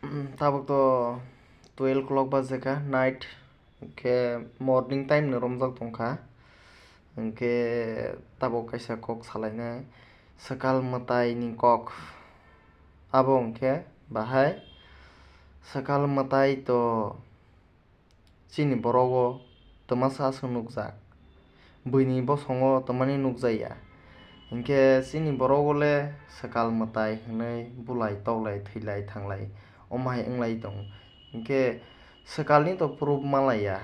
Tabuk to 12 o'clock bajeka night ke morning time ni romjak tongkha ke tabuk kaisa kok salainai sakal matai ni kok abo ke bahai sakal matai to chini borogo tomasa asung nukjak buini bosongo tomani nukjaya hingke chini borogole sakal matai hinui bulai toklai thwilai thanglai omai wnglai tongo hingke sakalni to purub malaya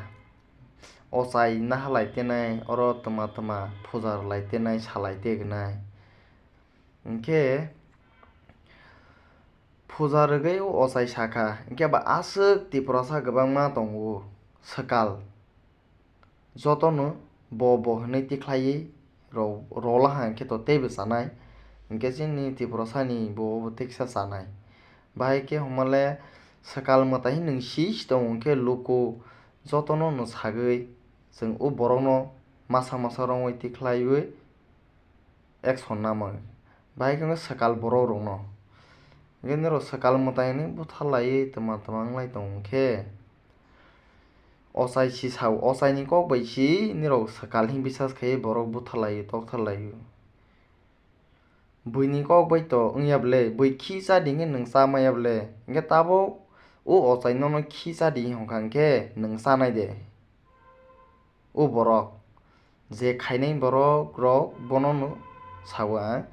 ochai nahalai tenai oro toma toma pujar tenai salai tegnai hingke puja rwgui ochai saka hingke bo aswk tiporosa kwbangma tongo sakal jotono bo hinui tiklaiui rolaha hingke to teibo chanai hingke chini tiporosani bo tiksa chanai bahai ke homole sakal matai nung sis tongo hingke luku jotono no sagui chwng o borokno masa masa rogoi tiklaiui action namai bahai ke sakal borok rok no hingke nero sakal matai ni butharlaiui toma toma wnglai tongo hingke ochai sisa ochai ni kok bai si nero sakal ni bisas khaiui borok butharlaiui toktharlaiui buini kok bai to wngya blai bui khi chadi hingke nwng chamaya blai hingke tabuk o ochai no khi chadi hongkha hingke nwng chanai de o borok je khainai borok rok bono no sago ang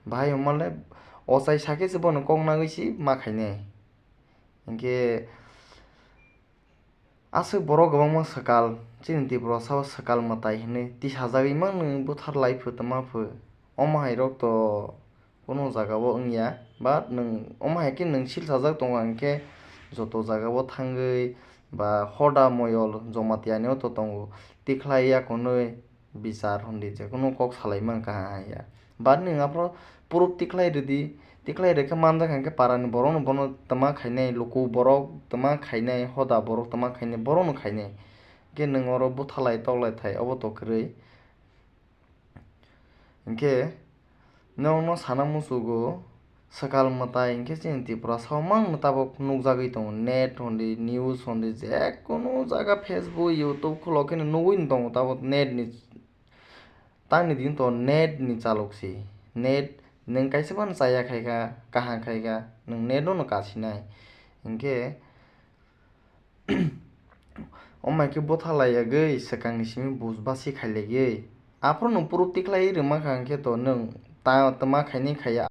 bahai homole ochai sake se bono kok nagui si ma khainai hingke aswk borok kwbangma sakal chini tiporosa o sakal matai hinui tisajagui mano butharlai fu toma fu omahai rok to kono jaga o wngya but nwng omahai ke nwng silchajak tonga hingke joto jaga o thangui ba hoda moyol joma tiyani o to tongo tiklaiya konui bichar hundi jekono kok salai mankha ya but ni afro purup tiklai rwdi tiklai rwkhe manjak hingke parani borok no bono toma khainai luku borok toma khainai hoda borok toma khainai borok no khainai hingke nwng oro butharlai toklai thai obo to kwrui hingke nog no sana muchugo sakal matai hingke chini tiporosa o mano tabuk nukjagui tongo net hundi news hundi jekono jaga facebook youtube khulok kheno nugui no tongo tabuk net ni tangni dini to net ni chaloksi net nwng kaisa mano chaya khaikha kaham khaikha nwng net no kasinai hingke omai ke butharlaiyagui swkang ni simi bujbasi khailaiui afro no purup tiklaiui rwmakankhe to nwng toma khainai khaiya.